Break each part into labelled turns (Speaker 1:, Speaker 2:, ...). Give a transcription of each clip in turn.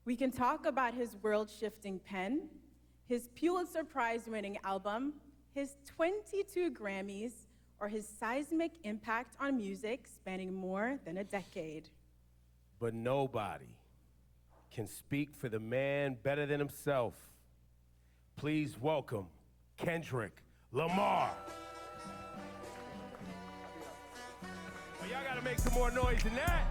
Speaker 1: We can talk about his world-shifting pen, his Pulitzer Prize-winning album, his 22 Grammys, or his seismic impact on music spanning more than a decade.
Speaker 2: But nobody can speak for the man better than himself. Please welcome Kendrick Lamar. Well, y'all gotta make some more noise than that.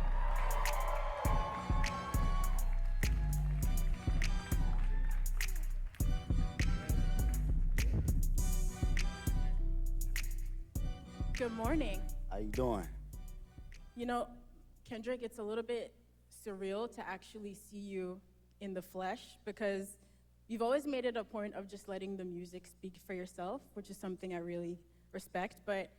Speaker 1: Good morning.
Speaker 3: How you doing?
Speaker 1: You know, Kendrick, it's a little bit surreal to actually see you in the flesh because you've always made it a point of just letting the music speak for yourself, which is something I really respect. But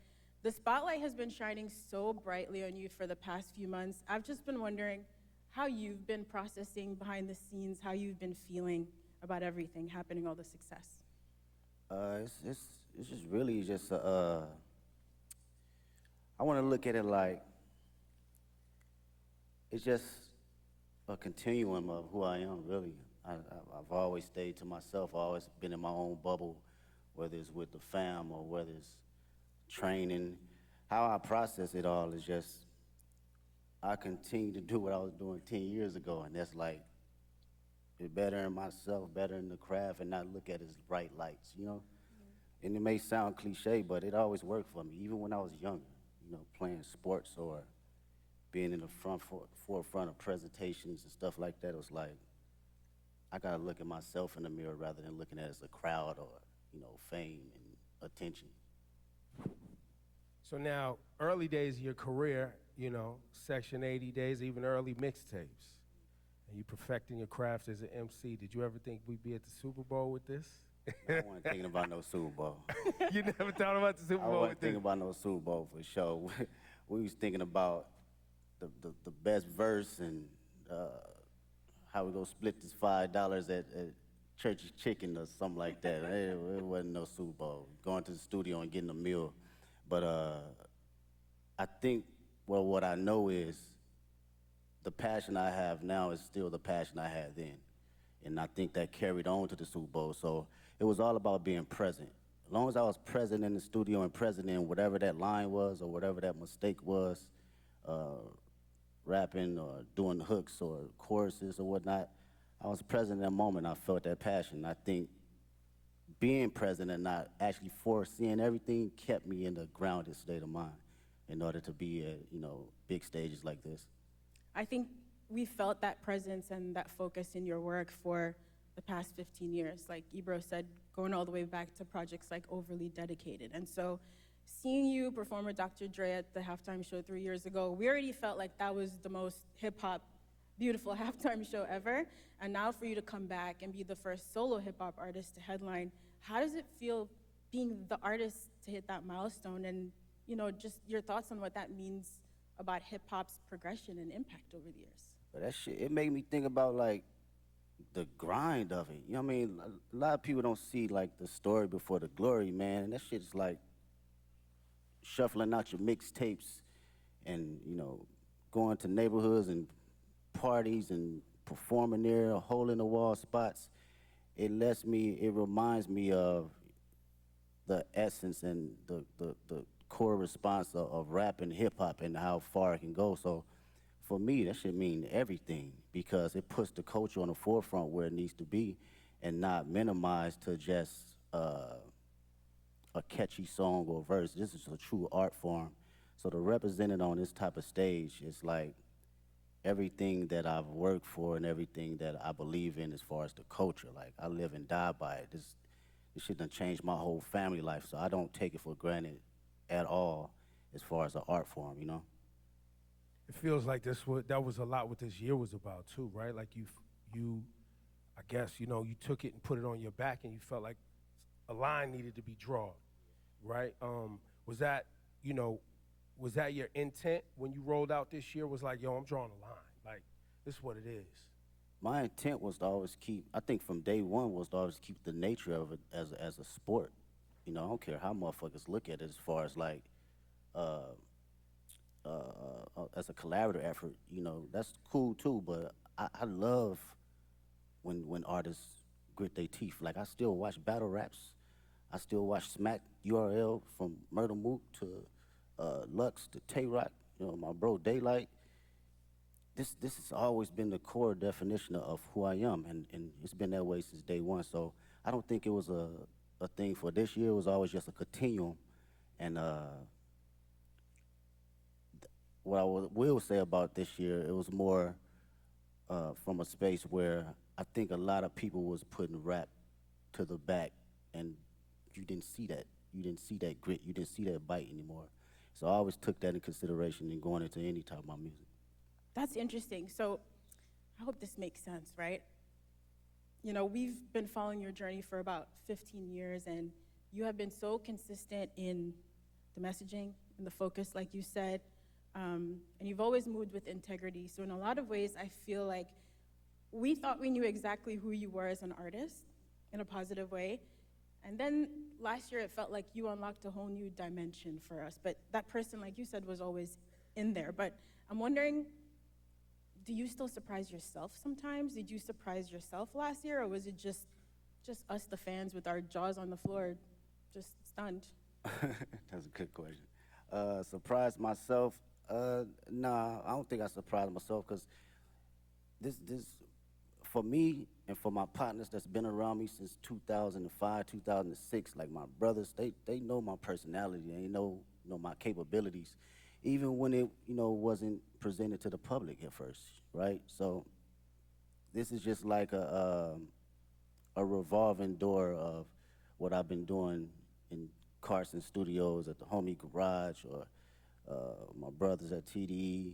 Speaker 1: the spotlight has been shining so brightly on you for the past few months. I've just been wondering how you've been processing behind the scenes, how you've been feeling about everything happening, all the success.
Speaker 3: It's just really just I want to look at it like it's just a continuum of who I am, really. I've always stayed to myself. I've always been in my own bubble, whether it's with the fam or whether it's training. How I process it all is just I continue to do what I was doing 10 years ago, and that's like be better in myself, better in the craft, and not look at it as bright lights, you know? And it may sound cliche, but it always worked for me, even when I was younger. You know, playing sports or being in the forefront of presentations and stuff like that. It was like, I gotta look at myself in the mirror rather than looking at it as a crowd or, you know, fame and attention.
Speaker 2: So now, early days of your career, you know, Section 80 days, even early mixtapes, and you perfecting your craft as an MC. Did you ever think we'd be at the Super Bowl with this?
Speaker 3: I wasn't thinking about no Super Bowl.
Speaker 2: You never thought about the Super Bowl?
Speaker 3: I wasn't thinking about no Super Bowl for sure. We was thinking about the best verse and how we gonna split this $5 at Church's Chicken or something like that. It wasn't no Super Bowl. Going to the studio and getting a meal. But I think, well, what I know is the passion I have now is still the passion I had then. And I think that carried on to the Super Bowl. So it was all about being present. As long as I was present in the studio and present in whatever that line was or whatever that mistake was, rapping or doing the hooks or choruses or whatnot, I was present in that moment. I felt that passion. I think being present and not actually foreseeing everything kept me in the grounded state of mind in order to be at, you know, big stages like this.
Speaker 1: I think we felt that presence and that focus in your work for the past 15 years. Like Ebro said, going all the way back to projects like Overly Dedicated. And so seeing you perform with Dr. Dre at the halftime show 3 years ago, we already felt like that was the most hip-hop, beautiful halftime show ever. And now for you to come back and be the first solo hip-hop artist to headline, how does it feel being the artist to hit that milestone? And, you know, just your thoughts on what that means about hip-hop's progression and impact over the years.
Speaker 3: But that shit, it made me think about like the grind of it. You know what I mean? A lot of people don't see like the story before the glory, man. And that shit is like shuffling out your mixtapes and, you know, going to neighborhoods and parties and performing there, hole in the wall spots. It reminds me of the essence and the core response of rap and hip hop and how far it can go. So for me, that should mean everything because it puts the culture on the forefront where it needs to be and not minimized to just a catchy song or verse. This is a true art form. So to represent it on this type of stage is like everything that I've worked for and everything that I believe in as far as the culture. Like I live and die by it. This shit done changed my whole family life, so I don't take it for granted at all as far as an art form, you know?
Speaker 2: It feels like that was a lot what this year was about too, right? Like you, I guess, you know, you took it and put it on your back and you felt like a line needed to be drawn, right? Was that your intent when you rolled out this year? Was like, yo, I'm drawing a line. Like, this is what it is.
Speaker 3: My intent was to always keep, I think from day one was to always keep the nature of it as a sport. You know, I don't care how motherfuckers look at it as far as like, as a collaborative effort, you know, that's cool too, but I love when artists grit their teeth. Like I still watch battle raps. I still watch Smack URL from Murder Mook to Lux to Tay Rock. You know, my bro Daylight. This has always been the core definition of who I am, and it's been that way since day one. So I don't think it was a thing for this year. It was always just a continuum. And what I will say about this year, it was more from a space where I think a lot of people was putting rap to the back, and you didn't see that. You didn't see that grit. You didn't see that bite anymore. So I always took that in consideration in going into any type of my music.
Speaker 1: That's interesting. So I hope this makes sense, right? You know, we've been following your journey for about 15 years, and you have been so consistent in the messaging and the focus, like you said, and you've always moved with integrity. So in a lot of ways, I feel like we thought we knew exactly who you were as an artist in a positive way. And then last year, it felt like you unlocked a whole new dimension for us. But that person, like you said, was always in there. But I'm wondering, do you still surprise yourself sometimes? Did you surprise yourself last year, or was it just us, the fans, with our jaws on the floor, just stunned?
Speaker 3: That's a good question. Surprise myself? Nah, I don't think I surprised myself because this, for me and for my partners that's been around me since 2005, 2006, like my brothers, they know my personality. They know my capabilities, even when it wasn't presented to the public at first, right? So this is just like a revolving door of what I've been doing in Carson Studios, at the Homie Garage, or my brothers at TDE,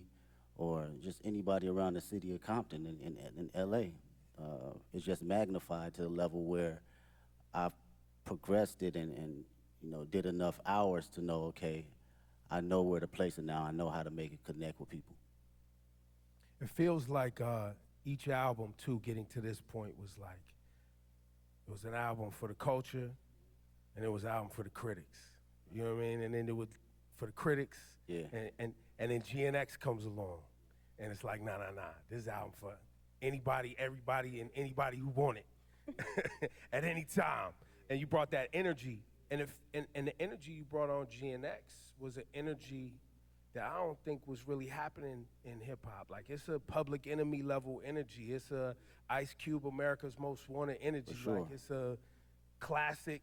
Speaker 3: or just anybody around the city of Compton in LA. It's just magnified to the level where I've progressed it and did enough hours to know, okay, I know where to place it now. I know how to make it connect with people.
Speaker 2: It feels like each album, too, getting to this point was like, it was an album for the culture, and it was an album for the critics. You know what I mean? And then it was for the critics,
Speaker 3: Yeah.
Speaker 2: and then GNX comes along, and it's like, nah. This is an album for anybody, everybody, and anybody who want it at any time. And you brought that energy, and the energy you brought on GNX was an energy that I don't think was really happening in hip hop. Like, it's a Public Enemy level energy. It's a Ice Cube, America's Most Wanted energy.
Speaker 3: For sure.
Speaker 2: Like, it's a classic,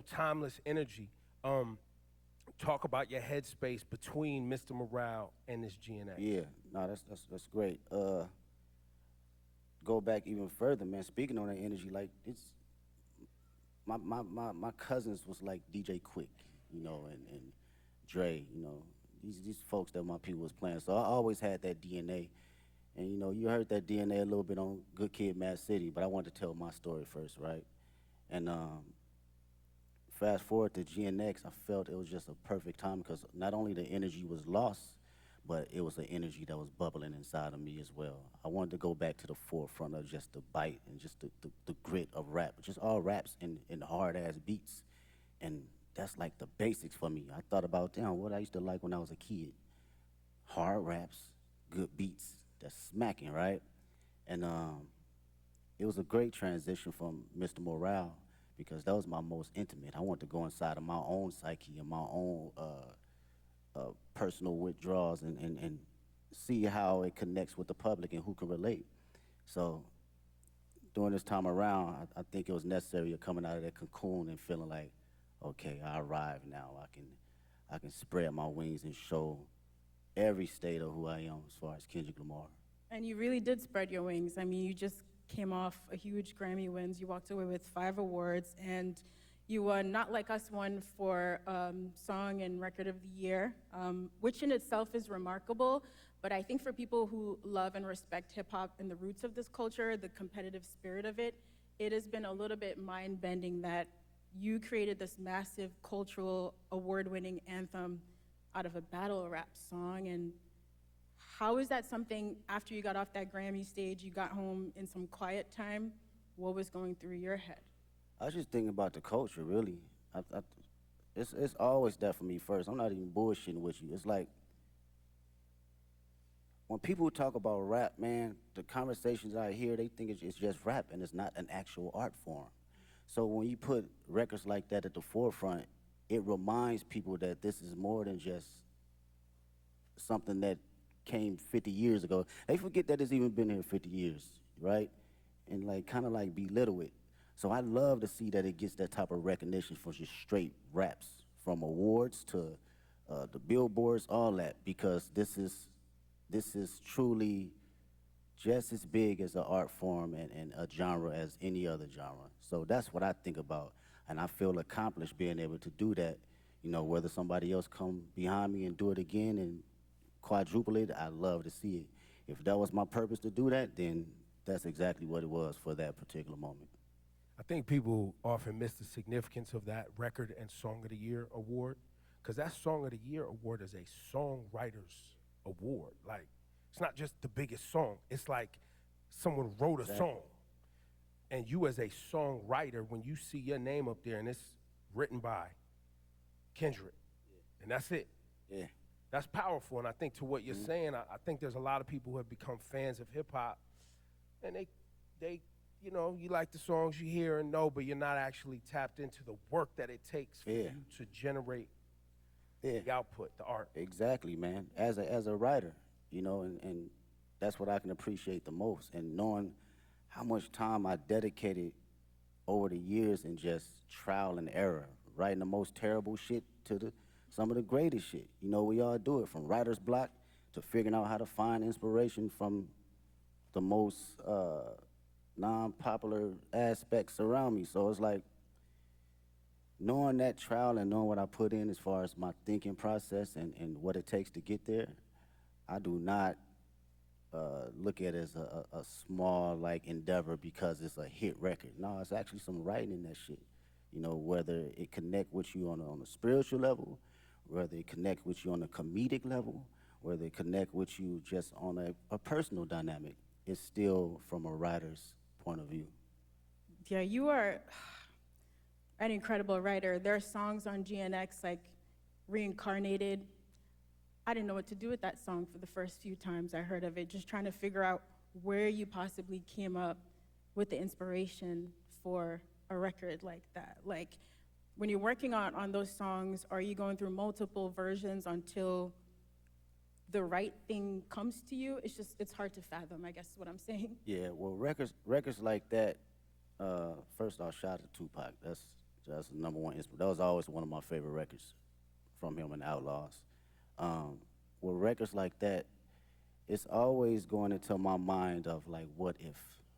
Speaker 2: timeless energy. Talk about your headspace between Mr. Morale and this GNX.
Speaker 3: Yeah, no, that's great. Go back even further, man. Speaking on that energy, like it's my cousins was like DJ Quick, and Dre, these folks that my people was playing. So I always had that DNA, and you heard that DNA a little bit on Good Kid, Mad City, but I wanted to tell my story first, right? And fast forward to GNX, I felt it was just a perfect time because not only the energy was lost, but it was an energy that was bubbling inside of me as well. I wanted to go back to the forefront of just the bite and just the grit of rap, just all raps and hard-ass beats. And that's like the basics for me. I thought about, damn, what I used to like when I was a kid. Hard raps, good beats, that's smacking, right? And it was a great transition from Mr. Morale because that was my most intimate. I wanted to go inside of my own psyche and my own personal withdrawals and see how it connects with the public and who can relate. So during this time around, I think it was necessary of coming out of that cocoon and feeling like, okay, I arrived now. I can spread my wings and show every state of who I am as far as Kendrick Lamar.
Speaker 1: And you really did spread your wings. I mean, you just came off a huge Grammy wins. You walked away with 5 awards, and you won Not Like Us won for Song and Record of the Year, which in itself is remarkable. But I think for people who love and respect hip hop and the roots of this culture, the competitive spirit of it, it has been a little bit mind-bending that you created this massive cultural award-winning anthem out of a battle rap song. And how is that something, after you got off that Grammy stage, you got home in some quiet time, what was going through your head?
Speaker 3: I was just thinking about the culture, really. It's always that for me first. I'm not even bullshitting with you. It's like, when people talk about rap, man, the conversations I hear, they think it's just rap and it's not an actual art form. So when you put records like that at the forefront, it reminds people that this is more than just something that came 50 years ago. They forget that it's even been here 50 years, right? And like kind of like belittle it. So I love to see that it gets that type of recognition for just straight raps, from awards to the billboards, all that, because this is truly just as big as an art form and a genre as any other genre. So that's what I think about, and I feel accomplished being able to do that. You know, whether somebody else come behind me and do it again and quadruple it, I love to see it. If that was my purpose to do that, then that's exactly what it was for that particular moment.
Speaker 2: I think people often miss the significance of that Record and Song of the Year award, because that Song of the Year award is a songwriter's award. Like, it's not just the biggest song. It's like someone wrote a song. And you as a songwriter, when you see your name up there and it's written by Kendrick, and that's it.
Speaker 3: Yeah.
Speaker 2: That's powerful. And I think to what you're saying, I think there's a lot of people who have become fans of hip hop, and they, you know, you like the songs you hear and know, but you're not actually tapped into the work that it takes for you to generate the output, the art.
Speaker 3: Exactly, man. As a writer, you know, and that's what I can appreciate the most. And knowing how much time I dedicated over the years in just trial and error, writing the most terrible shit to some of the greatest shit. You know, we all do it, from writer's block to figuring out how to find inspiration from the most non-popular aspects around me. So it's like, knowing that trial and knowing what I put in as far as my thinking process and what it takes to get there, I do not look at it as a small like endeavor because it's a hit record. No, it's actually some writing in that shit. You know, whether it connect with you on a spiritual level, whether it connect with you on a comedic level, whether it connect with you just on a personal dynamic, it's still from a writer's point of view.
Speaker 1: Yeah, you are an incredible writer. There are songs on GNX like Reincarnated. I didn't know what to do with that song for the first few times I heard of it, just trying to figure out where you possibly came up with the inspiration for a record like that. Like, when you're working on those songs, are you going through multiple versions until the right thing comes to you? It's hard to fathom, I guess is what I'm saying.
Speaker 3: Yeah, well, records like that, first off, shout out to Tupac. That's the number one inspiration. That was always one of my favorite records from him and Outlaws. With records like that, it's always going into my mind of like, what if,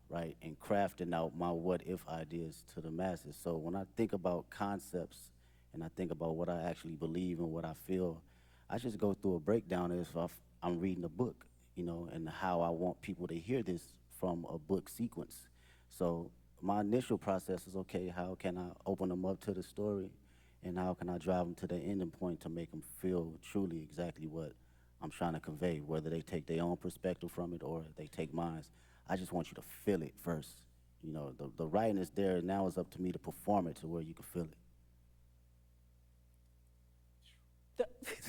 Speaker 3: right? And crafting out my what if ideas to the masses. So when I think about concepts and I think about what I actually believe and what I feel, I just go through a breakdown as if I'm reading a book, you know, and how I want people to hear this from a book sequence. So my initial process is, okay, how can I open them up to the story, and how can I drive them to the ending point to make them feel truly exactly what I'm trying to convey, whether they take their own perspective from it or they take mine. I just want you to feel it first. You know, the writing is there, and now it's up to me to perform it to where you can feel it.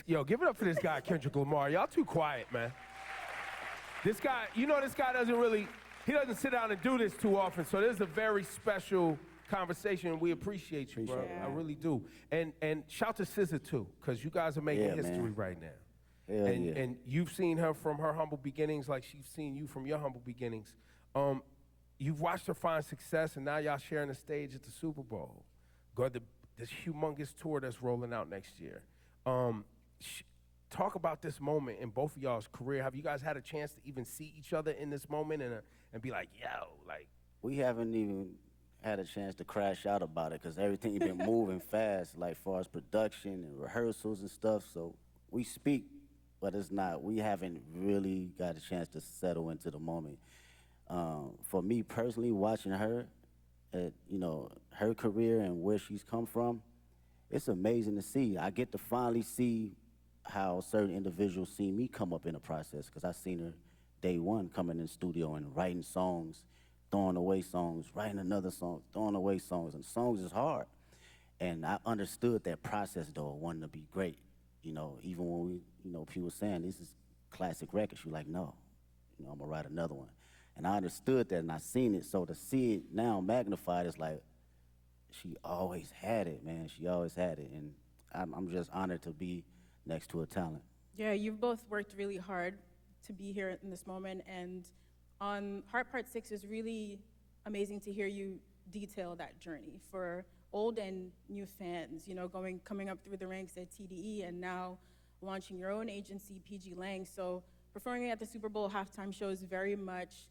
Speaker 2: Yo, give it up for this guy, Kendrick Lamar. Y'all too quiet, man. This guy, you know, this guy he doesn't sit down and do this too often, so this is a very special conversation. We appreciate you, bro.
Speaker 1: Yeah.
Speaker 2: I really do. And shout to SZA too, because you guys are making history
Speaker 3: man.
Speaker 2: right now.
Speaker 3: Hell yeah.
Speaker 2: And you've seen her from her humble beginnings like she's seen you from your humble beginnings. You've watched her find success, and now y'all sharing the stage at the Super Bowl. This humongous tour that's rolling out next year. Talk about this moment in both of y'all's career. Have you guys had a chance to even see each other in this moment and be like, yo, like?
Speaker 3: We haven't even had a chance to crash out about it because everything been moving fast, like far as production and rehearsals and stuff. So we speak, but we haven't really got a chance to settle into the moment. For me personally, watching her, you know, her career and where she's come from, it's amazing to see. I get to finally see how certain individuals see me come up in the process, because I seen her day one coming in the studio and writing songs, throwing away songs, writing another song, throwing away songs, and songs is hard. And I understood that process though, wanting to be great. You know, even when we, you know, people saying this is classic record. She was like, no, I'm gonna write another one. And I understood that and I seen it. So to see it now magnified is like, she always had it, man. She always had it. And I'm just honored to be next to a talent.
Speaker 1: Yeah, you've both worked really hard to be here in this moment, and on Heart Part 6 is really amazing to hear you detail that journey for old and new fans, coming up through the ranks at TDE and now launching your own agency, pgLang. So performing at the Super Bowl halftime show is very much,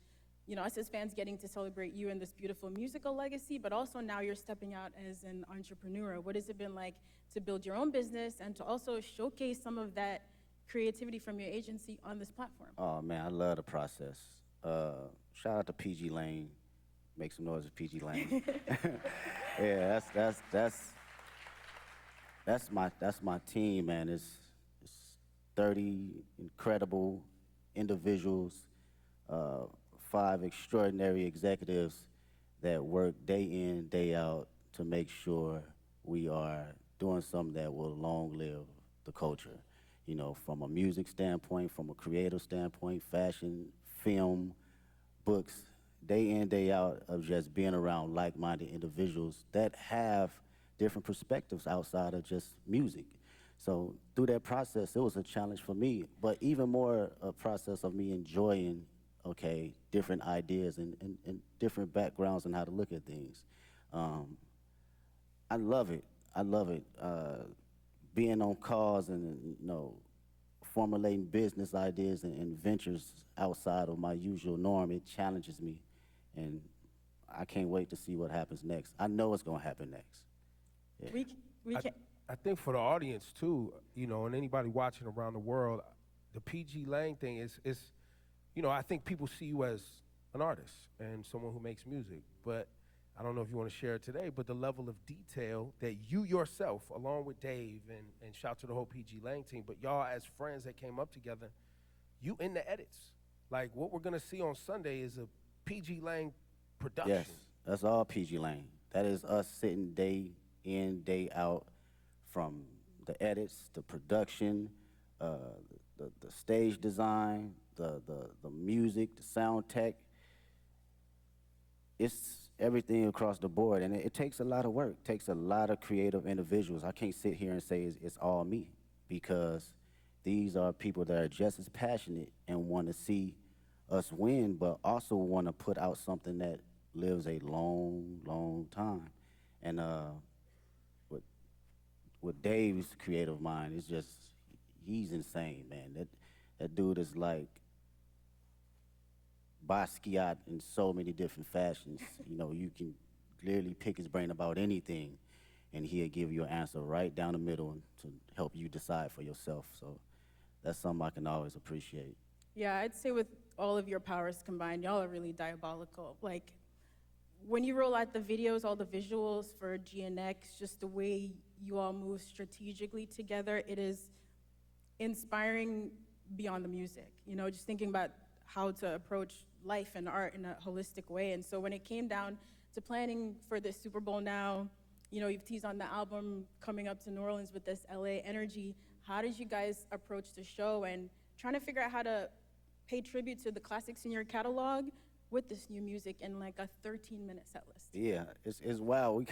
Speaker 1: us as fans getting to celebrate you and this beautiful musical legacy, but also now you're stepping out as an entrepreneur. What has it been like to build your own business and to also showcase some of that creativity from your agency on this platform?
Speaker 3: Oh man, I love the process. Shout out to pgLang. Make some noise with pgLang. Yeah, that's my team, man. It's 30 incredible individuals, 5 extraordinary executives that work day in, day out to make sure we are doing something that will long live the culture. From a music standpoint, from a creative standpoint, fashion, film, books, day in, day out of just being around like-minded individuals that have different perspectives outside of just music. So through that process, it was a challenge for me, but even more a process of me enjoying, different ideas and different backgrounds and how to look at things. I love it. I love it. Being on calls and, formulating business ideas and ventures outside of my usual norm, it challenges me. And I can't wait to see what happens next. I know it's going to happen next. Yeah.
Speaker 1: We can.
Speaker 2: I think for the audience too, and anybody watching around the world, the pgLang thing is, I think people see you as an artist and someone who makes music, but I don't know if you want to share it today, but the level of detail that you yourself, along with Dave, and shout to the whole pgLang team, but y'all as friends that came up together, you in the edits. Like what we're gonna see on Sunday is a pgLang production.
Speaker 3: Yes, that's all pgLang. That is us sitting day in, day out, from the edits, the production, the stage design, the music, the sound tech. It's everything across the board, and it takes a lot of work. It takes a lot of creative individuals. I can't sit here and say it's all me, because these are people that are just as passionate and want to see us win, but also want to put out something that lives a long, long time. And with Dave's creative mind, it's just, he's insane, man. That dude is like Basquiat in so many different fashions. You can clearly pick his brain about anything, and he'll give you an answer right down the middle to help you decide for yourself. So that's something I can always appreciate.
Speaker 1: Yeah, I'd say with all of your powers combined, y'all are really diabolical. Like, when you roll out the videos, all the visuals for GNX, just the way you all move strategically together, it is inspiring beyond the music. Just thinking about how to approach life and art in a holistic way. And so when it came down to planning for this Super Bowl now, you've teased on the album coming up to New Orleans with this LA energy. How did you guys approach the show and trying to figure out how to pay tribute to the classics in your catalog with this new music in like a 13-minute set list?
Speaker 3: Yeah, it's wild.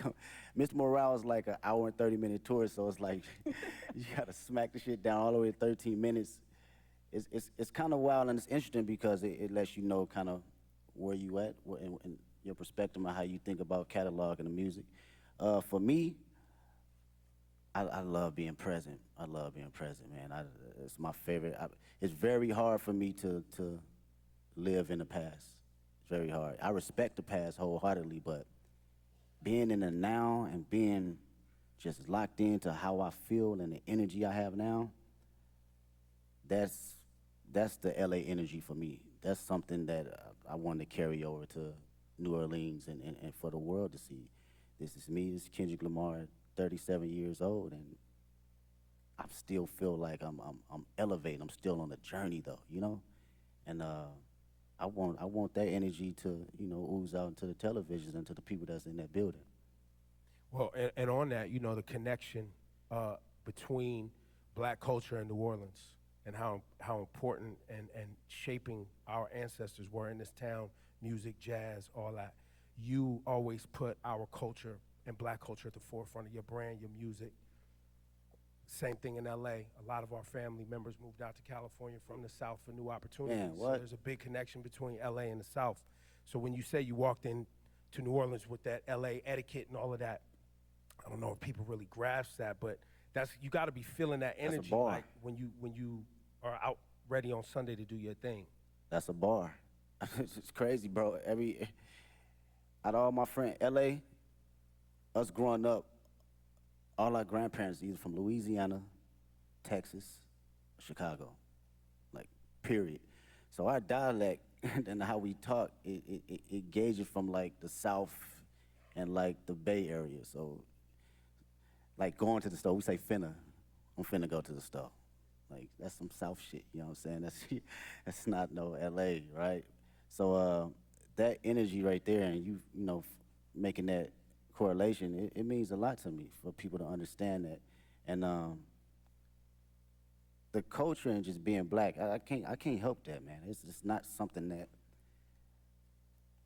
Speaker 3: Mr. Morale is like an hour and 30-minute tour, so it's like you gotta smack the shit down all the way to 13 minutes. It's kind of wild, and it's interesting because it lets you know kind of where you at and your perspective on how you think about catalog and the music. For me, I love being present. I love being present, man. It's my favorite. It's very hard for me to live in the past. It's very hard. I respect the past wholeheartedly, but being in the now and being just locked into how I feel and the energy I have now, that's the LA energy for me. That's something that I want to carry over to New Orleans and for the world to see. This is me, this is Kendrick Lamar, 37 years old, and I still feel like I'm elevating. I'm still on the journey though, And I want that energy to, ooze out into the televisions and to the people that's in that building.
Speaker 2: Well, and on that, the connection between black culture and New Orleans, and how important and shaping our ancestors were in this town, music, jazz, all that. You always put our culture and black culture at the forefront of your brand, your music. Same thing in LA. A lot of our family members moved out to California from the South for new opportunities.
Speaker 3: Man, what?
Speaker 2: So there's a big connection between LA and the South. So when you say you walked in to New Orleans with that LA etiquette and all of that, I don't know if people really grasp that, but you got to be feeling that
Speaker 3: That's a
Speaker 2: energy,
Speaker 3: bar.
Speaker 2: like when you are out ready on Sunday to do your thing.
Speaker 3: That's a bar. It's crazy, bro. Out of all my friends, LA, us growing up, all our grandparents either from Louisiana, Texas, Chicago, like, period. So our dialect and how we talk, it gauges from like the South and like the Bay Area. So like going to the store, we say finna. I'm finna go to the store. Like, that's some South shit, you know what I'm saying? That's not no LA, right? So that energy right there, and you know, making that correlation, it means a lot to me for people to understand that. And the culture and just being black, I can't help that, man. It's just not something that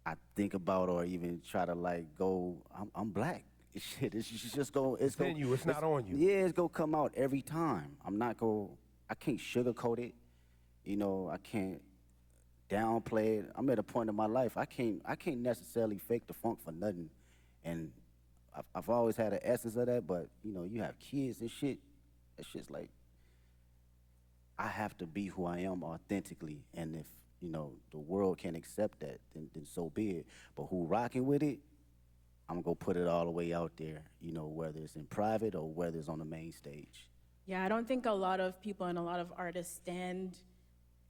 Speaker 3: I think about or even try to like go, I'm black. Shit, it's just go.
Speaker 2: It's in you, it's not on you.
Speaker 3: Yeah, it's gonna come out every time. I can't sugarcoat it. You know, I can't downplay it. I'm at a point in my life, I can't necessarily fake the funk for nothing. And I've always had an essence of that, but you know, you have kids and shit, that shit's like, I have to be who I am authentically. And if, you know, the world can't accept that, then so be it. But who rocking with it, I'm gonna put it all the way out there, you know, whether it's in private or whether it's on the main stage.
Speaker 1: Yeah, I don't think a lot of people and a lot of artists stand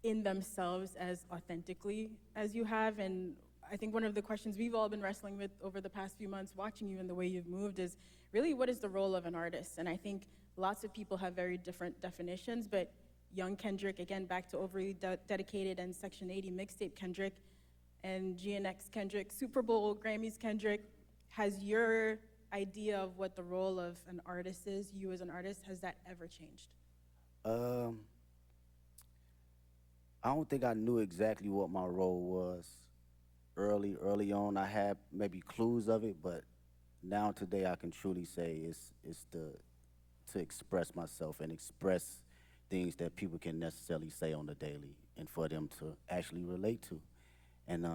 Speaker 1: in themselves as authentically as you have. And I think one of the questions we've all been wrestling with over the past few months, watching you and the way you've moved, is really, what is the role of an artist? And I think lots of people have very different definitions, but young Kendrick, again, back to overly dedicated and Section 80 mixtape Kendrick, and GNX Kendrick, Super Bowl Grammys Kendrick, has your idea of what the role of an artist is, you as an artist, has that ever changed?
Speaker 3: I don't think I knew exactly what my role was early on. I had maybe clues of it, but now today I can truly say it's to express myself and express things that people can necessarily say on the daily, and for them to actually relate to. And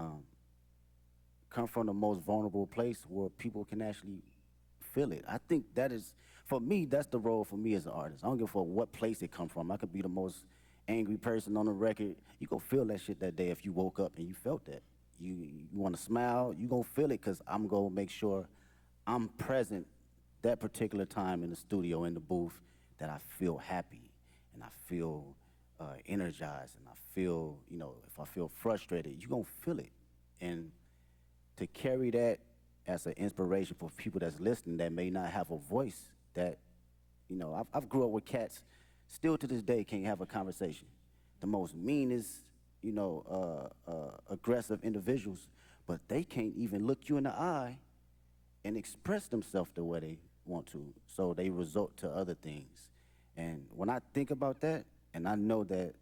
Speaker 3: come from the most vulnerable place where people can actually feel it. I think that is, for me, that's the role for me as an artist. I don't give a fuck what place it come from. I could be the most angry person on the record. You gonna feel that shit that day if you woke up and you felt that. You wanna smile, you gonna feel it, because I'm gonna make sure I'm present that particular time in the studio, in the booth, that I feel happy and I feel energized, and I feel, you know, if I feel frustrated, you gonna feel it. And to carry that as an inspiration for people that's listening that may not have a voice, that, you know, I've grew up with cats, still to this day can't have a conversation. The most meanest, you know, aggressive individuals, but they can't even look you in the eye and express themselves the way they want to, so they resort to other things. And when I think about that, and I know that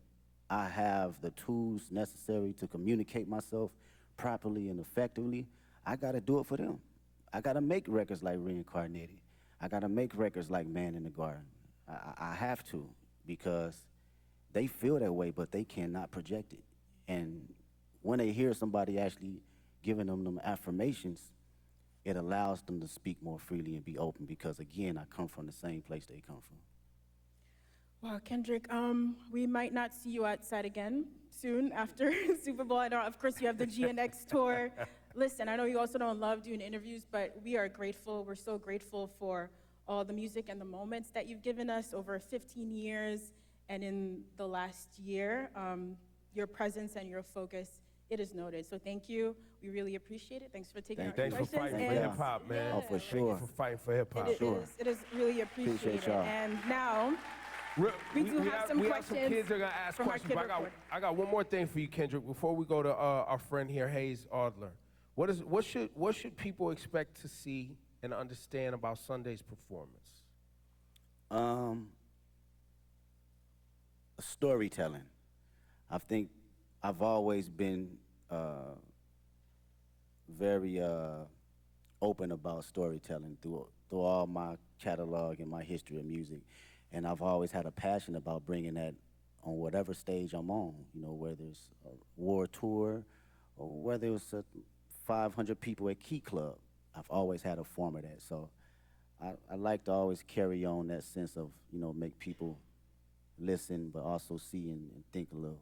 Speaker 3: I have the tools necessary to communicate myself properly and effectively, I gotta do it for them. I gotta make records like Reincarnated. I gotta make records like Man in the Garden. I have to, because they feel that way, but they cannot project it. And when they hear somebody actually giving them affirmations, it allows them to speak more freely and be open, because again, I come from the same place they come from.
Speaker 1: Wow, Kendrick, we might not see you outside again soon after Super Bowl. I know, of course, you have the GNX tour. Listen, I know you also don't love doing interviews, but we are grateful. We're so grateful for all the music and the moments that you've given us over 15 years. And in the last year, your presence and your focus, it is noted. So thank you. We really appreciate it. Thanks for taking our
Speaker 2: Thanks
Speaker 1: questions.
Speaker 2: for fighting for
Speaker 3: And-
Speaker 2: hip-hop, man.
Speaker 3: Oh, for
Speaker 2: Thank
Speaker 3: sure.
Speaker 2: you for fighting for hip-hop.
Speaker 1: It is really appreciated.
Speaker 3: y'all.
Speaker 1: And now, We do have some
Speaker 2: we
Speaker 1: questions
Speaker 2: have some kids that are gonna ask
Speaker 1: from our
Speaker 2: questions.
Speaker 1: kid
Speaker 2: But
Speaker 1: reporter.
Speaker 2: I got one more thing for you, Kendrick. Before we go to our friend here, Hayes Adler, what should people expect to see and understand about Sunday's performance?
Speaker 3: A storytelling. I think I've always been very open about storytelling through all my catalog and my history of music, and I've always had a passion about bringing that on whatever stage I'm on. You know, whether it's a war tour or whether it's 500 people at Key Club. I've always had a form of that. So I like to always carry on that sense of, you know, make people listen, but also see and think a little.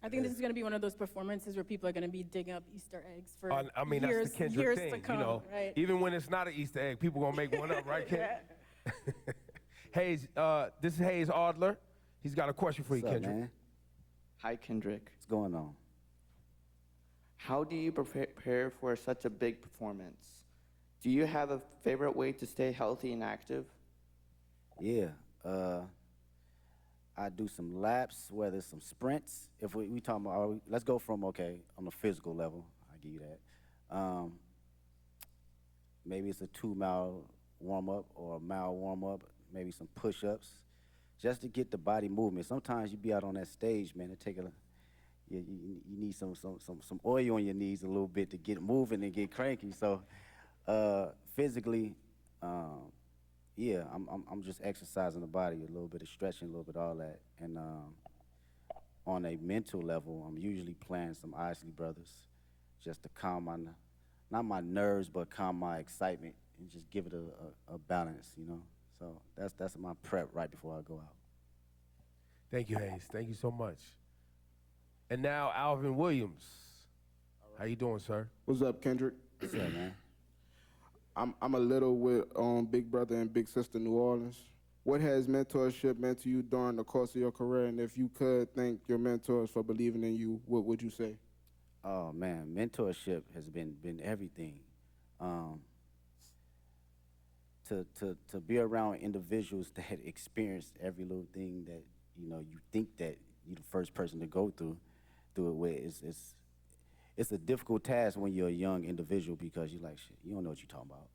Speaker 1: I think this is going to be one of those performances where people are going to be digging up Easter eggs for
Speaker 2: I mean,
Speaker 1: years,
Speaker 2: that's the Kendrick
Speaker 1: years
Speaker 2: thing,
Speaker 1: to come,
Speaker 2: you know.
Speaker 1: right?
Speaker 2: Even when it's not an Easter egg, people gonna make one up, right, Ken?
Speaker 1: Yeah.
Speaker 2: Hayes, this is Hayes Adler. He's got a question for you,
Speaker 3: What's up,
Speaker 2: Kendrick.
Speaker 3: man?
Speaker 4: Hi, Kendrick.
Speaker 3: What's going on?
Speaker 4: How do you prepare for such a big performance? Do you have a favorite way to stay healthy and active?
Speaker 3: Yeah, I do some laps, whether it's some sprints. If we talking about, let's go from, okay, on the physical level, I'll give you that. Maybe it's a 2-mile warm-up or a mile warm-up, maybe some push-ups, just to get the body movement. Sometimes you be out on that stage, man, and you need some oil on your knees a little bit to get moving and get cranky. So physically, yeah, I'm just exercising the body, a little bit of stretching, a little bit of all that. And on a mental level, I'm usually playing some Isley Brothers just to calm not my nerves, but calm my excitement and just give it a balance, you know? So that's my prep right before I go out.
Speaker 2: Thank you, Hayes. Thank you so much. And now Alvin Williams. How you doing, sir?
Speaker 5: What's up, Kendrick?
Speaker 3: What's up, man?
Speaker 5: I'm a little with Big Brother and Big Sister New Orleans. What has mentorship meant to you during the course of your career? And if you could thank your mentors for believing in you, what would you say?
Speaker 3: Oh man, mentorship has been everything. To be around individuals that experience every little thing that you know you think that you're the first person to go through it with, it's a difficult task when you're a young individual because you're like, shit, you don't know what you're talking about.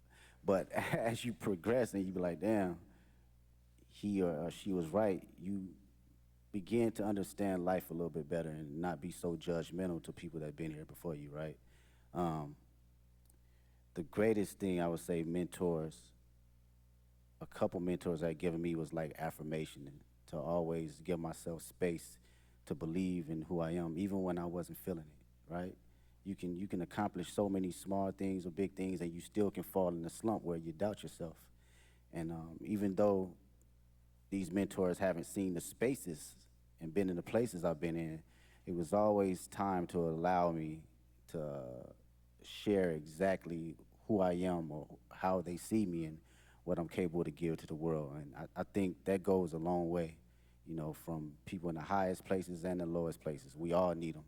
Speaker 3: But as you progress and you be like, damn, he or she was right, you begin to understand life a little bit better and not be so judgmental to people that have been here before you, right? The greatest thing I would say mentors, a couple mentors that given me was like affirmation and to always give myself space to believe in who I am, even when I wasn't feeling it, right? You can accomplish so many small things or big things and you still can fall in a slump where you doubt yourself. And even though these mentors haven't seen the spaces and been in the places I've been in, it was always time to allow me to share exactly who I am or how they see me and what I'm capable to give to the world. And I think that goes a long way, you know, from people in the highest places and the lowest places. We all need them.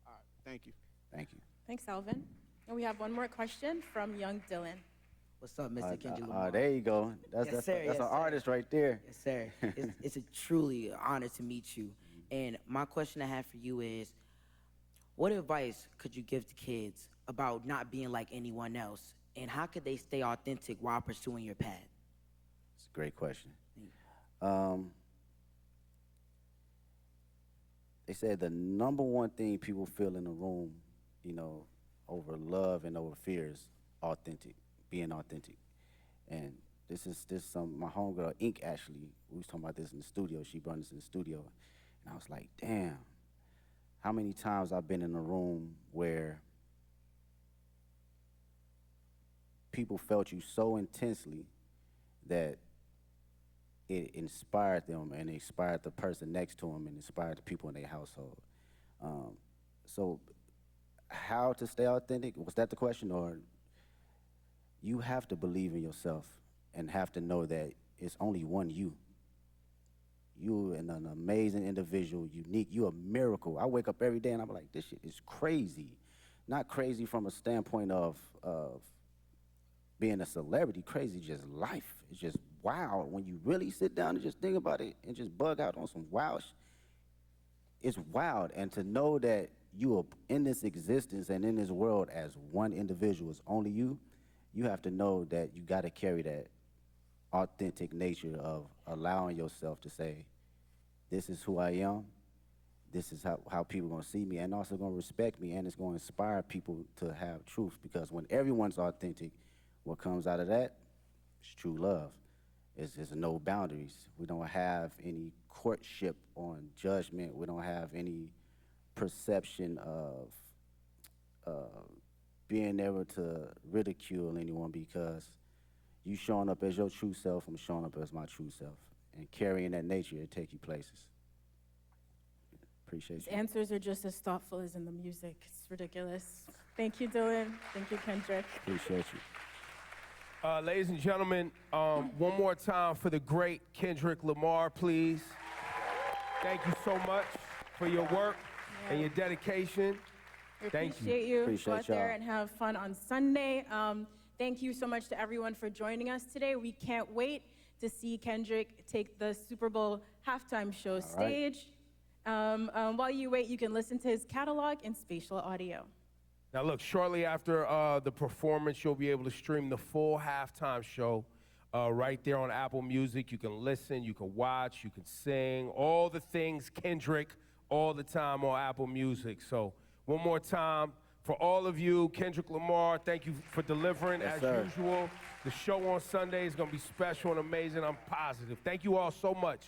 Speaker 5: All right, thank you.
Speaker 3: Thank you.
Speaker 1: Thanks, Alvin. And we have one more question from young Dylan.
Speaker 6: What's up, Mr. Kendrick Lamar?
Speaker 3: There you go.
Speaker 6: Yes,
Speaker 3: That's
Speaker 6: sir, yes,
Speaker 3: an
Speaker 6: sir.
Speaker 3: artist right there.
Speaker 6: Yes, sir. It's a truly honor to meet you. And my question I have for you is, what advice could you give to kids about not being like anyone else? And how could they stay authentic while pursuing your path?
Speaker 3: It's a great question. They said the number one thing people feel in a room, you know, over love and over fear is being authentic. And this my homegirl Ink actually, we was talking about this in the studio. She brought this in the studio, and I was like, damn, how many times I've been in a room where people felt you so intensely that it inspired them and it inspired the person next to them and inspired the people in their household. So how to stay authentic? Was that the question? Or you have to believe in yourself and have to know that it's only one you. You're an amazing individual, unique. You're a miracle. I wake up every day and I'm like, this shit is crazy. Not crazy from a standpoint of being a celebrity, crazy just life. It's just wild. When you really sit down and just think about it and just bug out on some wild it's wild. And to know that you are in this existence and in this world as one individual, it's only you, you have to know that you got to carry that authentic nature of allowing yourself to say, this is who I am, this is how people gonna see me, and also gonna respect me, and it's gonna inspire people to have truth, because when everyone's authentic, what comes out of that is true love. It's no boundaries. We don't have any courtship on judgment. We don't have any perception of being able to ridicule anyone, because you showing up as your true self, I'm showing up as my true self. And carrying that nature, it take you places. Appreciate
Speaker 1: His
Speaker 3: you.
Speaker 1: answers are just as thoughtful as in the music. It's ridiculous. Thank you, Dylan. Thank you, Kendrick.
Speaker 3: Appreciate you.
Speaker 2: Ladies and gentlemen, one more time for the great Kendrick Lamar, please. Thank you so much for your work and your dedication.
Speaker 1: We
Speaker 2: Thank you.
Speaker 1: appreciate you.
Speaker 3: Appreciate
Speaker 1: Go out there
Speaker 3: y'all.
Speaker 1: and have fun on Sunday. Thank you so much to everyone for joining us today. We can't wait to see Kendrick take the Super Bowl halftime show stage. While you wait, you can listen to his catalog in spatial audio.
Speaker 2: Now look, shortly after the performance, you'll be able to stream the full halftime show right there on Apple Music. You can listen, you can watch, you can sing, all the things Kendrick all the time on Apple Music. So one more time, for all of you, Kendrick Lamar, thank you for delivering as usual. The show on Sunday is gonna be special and amazing, I'm positive. Thank you all so much.